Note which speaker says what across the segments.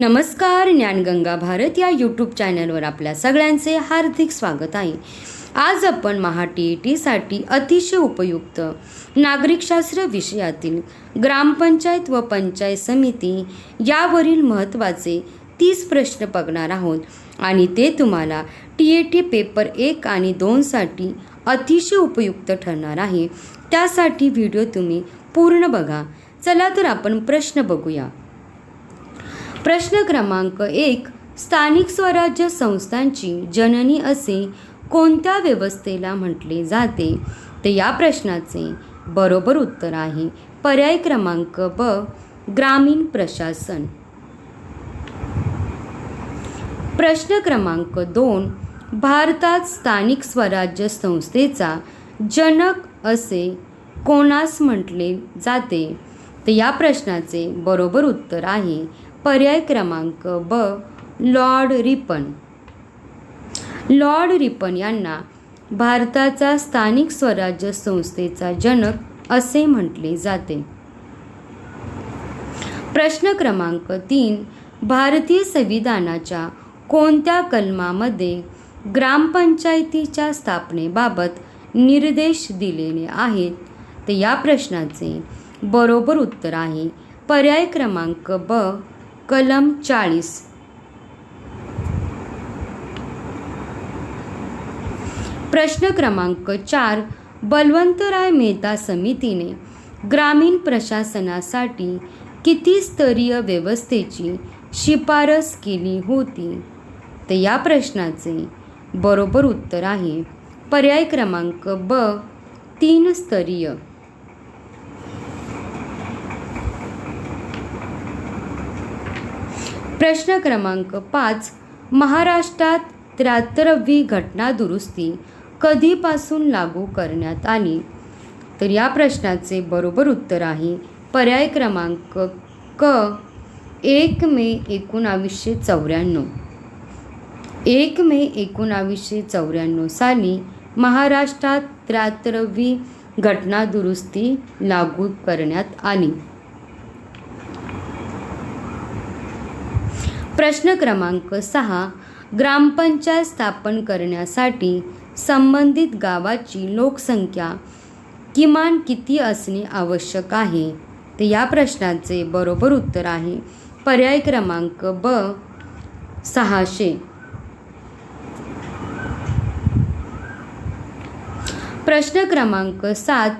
Speaker 1: नमस्कार. ज्ञानगंगा भारत या यूट्यूब चॅनलवर आपल्या सगळ्यांचे हार्दिक स्वागत आहे. आज आपण महा-टी-ई-टीसाठी अतिशय उपयुक्त नागरिकशास्त्र विषयातील ग्रामपंचायत व पंचायत समिती यावरील महत्त्वाचे 30 प्रश्न बघणार आहोत आणि ते तुम्हाला टी-ई-टी पेपर 1 आणि 2 साठी अतिशय उपयुक्त ठरणार आहे. त्यासाठी व्हिडिओ तुम्ही पूर्ण बघा. चला तर आपण प्रश्न बघूया. प्रश्न क्रमांक 1. स्थानिक स्वराज्य संस्थांची जननी असे कोणत्या व्यवस्थेला म्हटले जाते? तर या प्रश्नाचे बरोबर उत्तर आहे पर्याय क्रमांक ब. ग्रामीण प्रशासन. प्रश्न क्रमांक 2. भारतात स्थानिक स्वराज्य संस्थेचा जनक असे कोणास म्हटले जाते? तर या प्रश्नाचे बरोबर उत्तर आहे पर्याय क्रमांक ब. Lord Ripon. लॉर्ड रिपन यांना भारताचा स्थानिक स्वराज्य संस्थेचा जनक असे म्हटले जाते. प्रश्न क्रमांक 3. भारतीय संविधानाच्या कोणत्या कलमामध्ये ग्रामपंचायतीच्या स्थापनेबाबत निर्देश दिलेले आहेत? तर या प्रश्नाचे बरोबर उत्तर आहे पर्याय क्रमांक ब. कलम 40. प्रश्न क्रमांक 4. बलवंतराय मेहता समितीने ग्रामीण प्रशासनासाठी किती स्तरीय व्यवस्थेची शिफारस केली होती? तर या प्रश्नाचे बरोबर उत्तर आहे पर्याय क्रमांक ब. 3 स्तरीय. प्रश्न क्रमांक 5. महाराष्ट्रात 73वी घटना दुरुस्ती कधीपासून लागू करण्यात आली? तर या प्रश्नाचे बरोबर उत्तर आहे पर्याय क्रमांक क. 1 मे 1994. 1 मे 1994 साली महाराष्ट्रात 73वी घटना दुरुस्ती लागू करण्यात आली. प्रश्न क्रमांक 6. ग्रामपंचायत स्थापन करण्यासाठी संबंधित गावाची लोकसंख्या किमान किती असणे आवश्यक आहे? तर या प्रश्नाचे बरोबर उत्तर आहे पर्याय क्रमांक ब. 600. प्रश्न क्रमांक 7.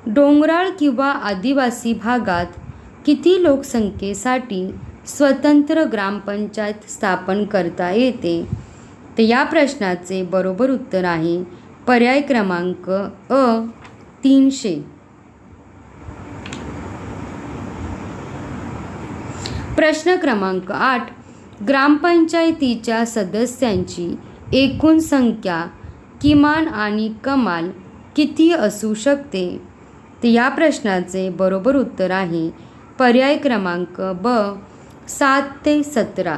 Speaker 1: डोंगराळ किंवा आदिवासी भागात किती लोकसंख्येसाठी स्वतंत्र ग्रामपंचायत स्थापन करता येते? तर या प्रश्नाचे बरोबर उत्तर आहे पर्याय क्रमांक अ. 300. प्रश्न क्रमांक 8. ग्रामपंचायतीच्या सदस्यांची एकूण संख्या किमान आणि कमाल किती असू शकते? तर या प्रश्नाचे बरोबर उत्तर आहे पर्याय क्रमांक ब. 7 ते 17.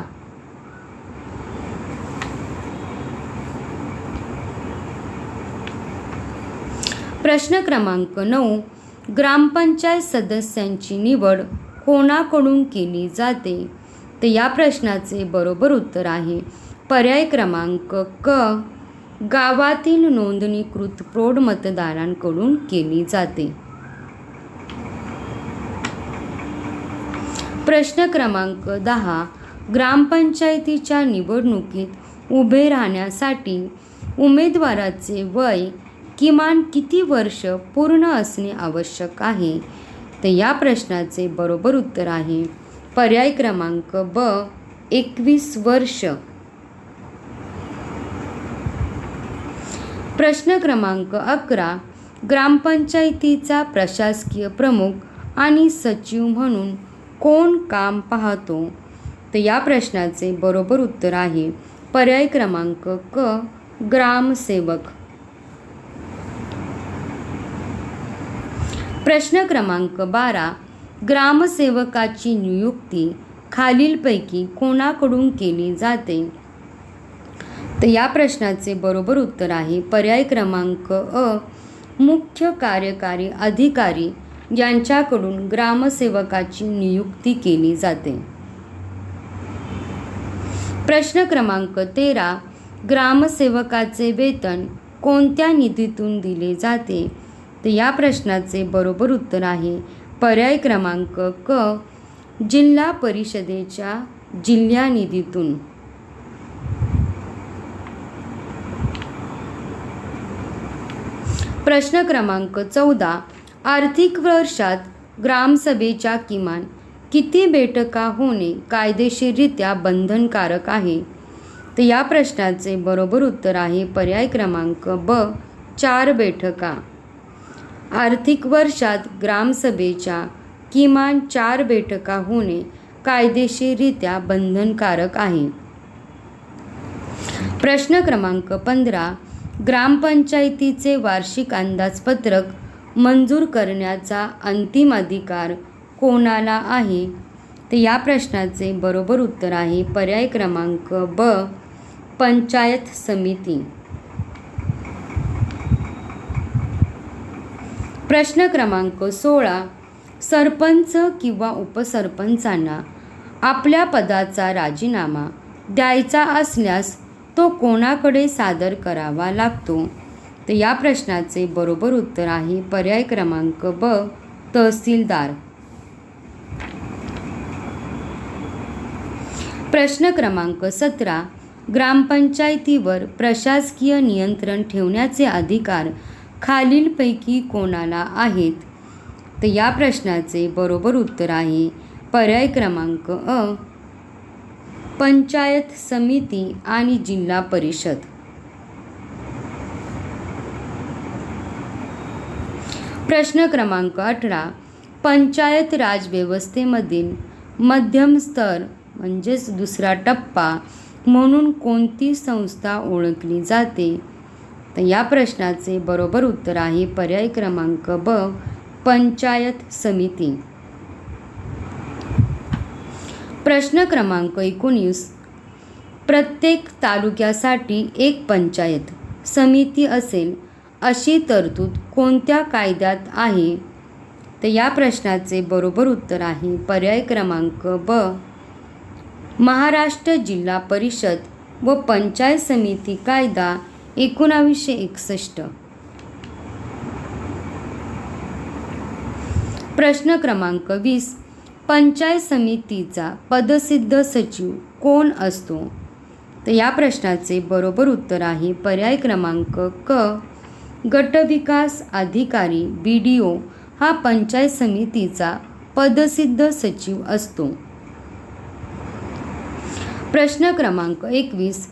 Speaker 1: प्रश्न क्रमांक 9. ग्रामपंचायत सदस्यांची निवड कोणाकडून केली जाते? तर या प्रश्नाचे बरोबर उत्तर आहे पर्याय क्रमांक क. गावातील नोंदणीकृत प्रौढ मतदारांकडून केली जाते. प्रश्न क्रमांक 10. ग्रामपंचायतीच्या निवडणुकीत उभे राहण्यासाठी उमेदवाराचे वय किमान किती वर्ष पूर्ण असणे आवश्यक आहे? तर या प्रश्नाचे बरोबर उत्तर आहे पर्याय क्रमांक ब. 21 वर्ष. प्रश्न क्रमांक 11. ग्रामपंचायतीचा प्रशासकीय प्रमुख आणि सचिव म्हणून कोण काम पाहतो? तर या प्रश्नाचे बरोबर उत्तर आहे पर्याय क्रमांक क. ग्रामसेवक. प्रश्न क्रमांक 12. ग्रामसेवकाची नियुक्ती खालीलपैकी कोणाकडून केली जाते? तर या प्रश्नाचे बरोबर उत्तर आहे पर्याय क्रमांक अ. मुख्य कार्यकारी अधिकारी यांच्याकडून ग्रामसेवकाची नियुक्ती केली जाते. प्रश्न क्रमांक 13, ग्रामसेवकाचे वेतन कोणत्या निधीतून दिले जाते? तर या प्रश्नाचे बरोबर उत्तर आहे पर्याय क्रमांक क, जिल्हा परिषदेच्या जिल्हा निधीतून. प्रश्न क्रमांक 14, आर्थिक वर्षात ग्रामसभेच्या किमान किती बैठका होणे कायदेशीररित्या बंधनकारक आहे? तर या प्रश्नाचे बरोबर उत्तर आहे पर्याय क्रमांक ब, 4 बैठका. आर्थिक वर्षात ग्रामसभेच्या किमान 4 बैठका होणे कायदेशीररित्या बंधनकारक आहे. प्रश्न क्रमांक 15, ग्रामपंचायतीचे वार्षिक अंदाजपत्रक मंजूर करण्याचा अंतिम अधिकार कोणाला आहे? तर या प्रश्नाचे बरोबर उत्तर आहे पर्याय क्रमांक ब, पंचायत समिती. प्रश्न क्रमांक 16, सरपंच किंवा उपसरपंचांना आपल्या पदाचा राजीनामा द्यायचा असल्यास तो कोणाकडे सादर करावा लागतो? तर या प्रश्नाचे बरोबर उत्तर आहे पर्याय क्रमांक ब, तहसीलदार. प्रश्न क्रमांक 17, ग्रामपंचायतीवर प्रशासकीय नियंत्रण ठेवण्याचे अधिकार खालीलपैकी कोणाला आहेत? तर या प्रश्नाचे बरोबर उत्तर आहे पर्याय क्रमांक अ, पंचायत समिती आणि जिल्हा परिषद. प्रश्न क्रमांक 18, पंचायत राज व्यवस्थेमधील मध्यम स्तर म्हणजेच दुसरा टप्पा म्हणून कोणती संस्था ओळखली जाते? तर या प्रश्नाचे बरोबर उत्तर आहे पर्याय क्रमांक ब, पंचायत समिती. प्रश्न क्रमांक 19, प्रत्येक तालुक्यासाठी एक पंचायत समिती असेल अशी तरतूद कोणत्या कायद्यात आहे? तर या प्रश्नाचे बरोबर उत्तर आहे पर्याय क्रमांक ब, महाराष्ट्र जिल्हा परिषद व पंचायत समिती कायदा 1961. प्रश्न क्रमांक 20, पंचायत समितीचा पदसिद्ध सचिव कोण असतो? तर या प्रश्नाचे बरोबर उत्तर आहे पर्याय क्रमांक क, गटविकास अधिकारी BDO हा पंचायत समितीचा पदसिद्ध सचिव असतो. प्रश्न क्रमांक 21,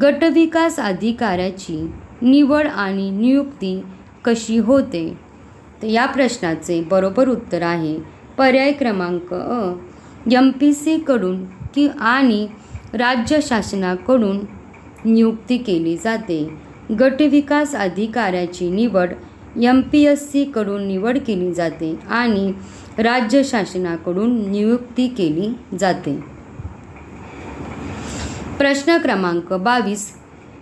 Speaker 1: गटविकास अधिकाऱ्याची निवड आणि नियुक्ती कशी होते? तर या प्रश्नाचे बरोबर उत्तर आहे पर्याय क्रमांक अ, MPC कडून आणि राज्य शासनाकडून नियुक्ती केली जाते. गटविकास अधिकाऱ्याची निवड MPSC कडून निवड केली जाते आणि राज्य शासनाकडून नियुक्ती केली जाते. प्रश्न क्रमांक 22,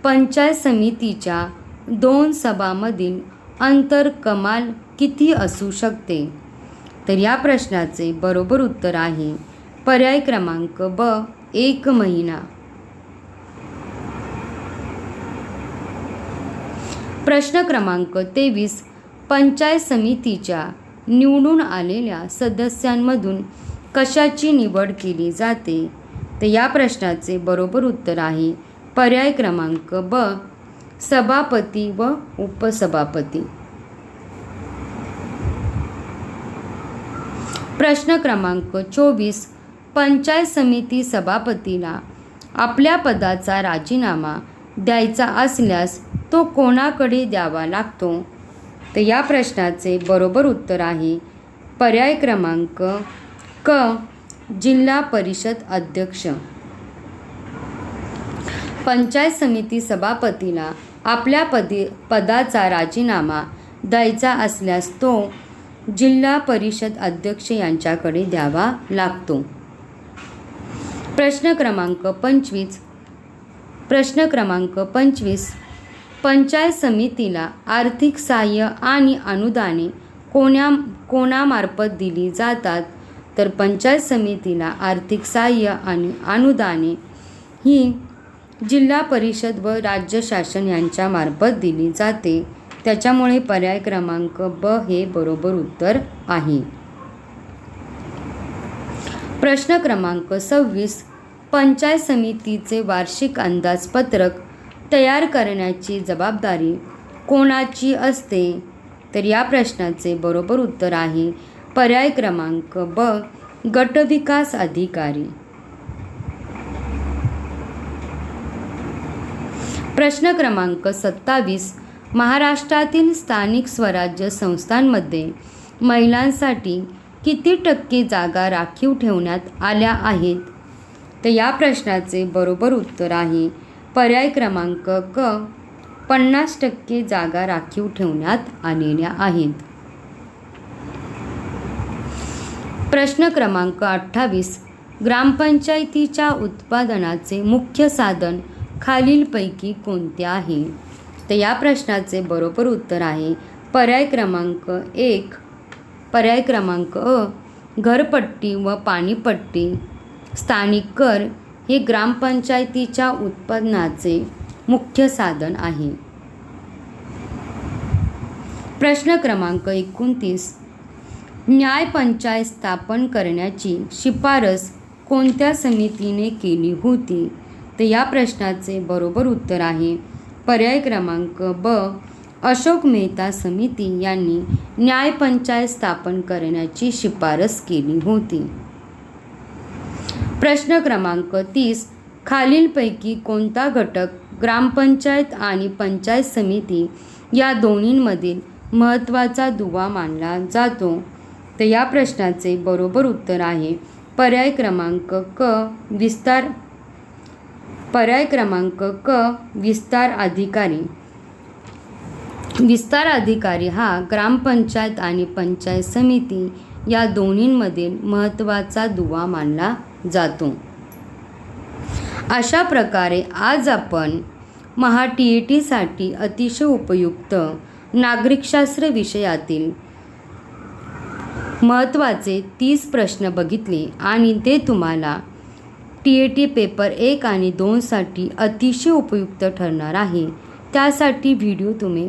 Speaker 1: पंचायत समितीच्या 2 सभामधील अंतर कमाल किती असू शकते? तर या प्रश्नाचे बरोबर उत्तर आहे पर्याय क्रमांक ब, 1 महिना. प्रश्न क्रमांक 23, पंचायत समितीच्या निवडून आलेल्या सदस्यांमधून कशाची निवड केली जाते? तर या प्रश्नाचे बरोबर उत्तर आहे पर्याय क्रमांक ब, सभापती व उपसभापती. प्रश्न क्रमांक 24, पंचायत समिती सभापतीला आपल्या पदाचा राजीनामा द्यायचा असल्यास तो कोणाकडे द्यावा लागतो? तर या प्रश्नाचे बरोबर उत्तर आहे पर्याय क्रमांक क, जिल्हा परिषद अध्यक्ष. पंचायत समिती सभापतीला आपल्या पदाचा राजीनामा द्यायचा असल्यास तो जिल्हा परिषद अध्यक्ष यांच्याकडे द्यावा लागतो. प्रश्न क्रमांक 25, पंचायत समितीला आर्थिक सहाय्य आणि अनुदाने कोणामार्फत दिली जातात? तर पंचायत समितीला आर्थिक सहाय्य आणि अनुदाने ही जिल्हा परिषद व राज्य शासन यांच्यामार्फत दिली जाते. त्याच्यामुळे पर्याय क्रमांक ब हे बरोबर उत्तर आहे. प्रश्न क्रमांक 26. पंचायत समितीचे वार्षिक अंदाजपत्रक तयार करण्याची जबाबदारी कोणाची असते? तर या प्रश्नाचे बरोबर उत्तर आहे पर्याय क्रमांक ब गटविकास अधिकारी. प्रश्न क्रमांक 27. महाराष्ट्रातील स्थानिक स्वराज्य संस्थांमध्ये महिलांसाठी किती टक्के जागा राखीव ठेवण्यात आल्या आहेत? तर या प्रश्नाचे बरोबर उत्तर आहे पर्याय क्रमांक क 50% जागा राखीव ठेवण्यात आलेल्या आहेत. प्रश्न क्रमांक 28. ग्रामपंचायतीच्या उत्पादनाचे मुख्य साधन खालीलपैकी कोणते आहे? तर या प्रश्नाचे बरोबर उत्तर आहे पर्याय क्रमांक 1 पर्याय क्रमांक अ घरपट्टी व पाणीपट्टी. स्थानिक कर हे ग्रामपंचायतीच्या उत्पन्नाचे मुख्य साधन आहे. प्रश्न क्रमांक 29. न्याय पंचायत स्थापन करण्याची शिफारस कोणत्या समितीने केली होती? तर या प्रश्नाचे बरोबर उत्तर आहे पर्याय क्रमांक ब अशोक मेहता समिती यांनी न्याय पंचायत स्थापन करण्याची शिफारस केली होती. प्रश्न क्रमांक 30. खालीलपैकी कोणता घटक ग्रामपंचायत आणि पंचायत समिती या दोन्हींमधील महत्त्वाचा दुवा मानला जातो? तर या प्रश्नाचे बरोबर उत्तर आहे पर्याय क्रमांक क विस्तार पर्याय क्रमांक क विस्तार अधिकारी. विस्तार अधिकारी हा ग्रामपंचायत आणि पंचायत समिती या दोन्हींमधील महत्त्वाचा दुवा मानला जातो. अशा प्रकारे आज आपण TET साठी अतिशय उपयुक्त नागरिकशास्त्र विषयातील महत्त्वाचे 30 प्रश्न बघितले आणि ते तुम्हाला TET पेपर 1 आणि 2 साठी अतिशय उपयुक्त ठरणार आहे. त्यासाठी व्हिडिओ तुम्ही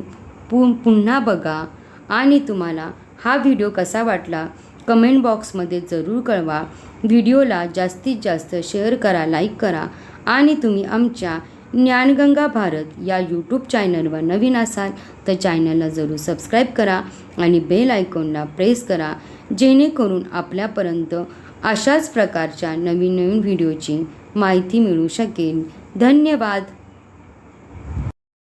Speaker 1: पुन्हा बघा आणि तुम्हाला हा व्हिडिओ कसा वाटला कमेंट बॉक्समध्ये जरूर कळवा. व्हिडिओला जास्तीत जास्त शेअर करा, लाईक करा आणि तुम्ही आमच्या ज्ञानगंगा भारत या यूट्यूब चॅनलवर नवीन असाल तर चॅनलला जरूर सबस्क्राईब करा आणि बेल आयकॉनला प्रेस करा जेणेकरून आपल्यापर्यंत अशाच प्रकारच्या नवीन व्हिडिओची माहिती मिळू शकेल. धन्यवाद.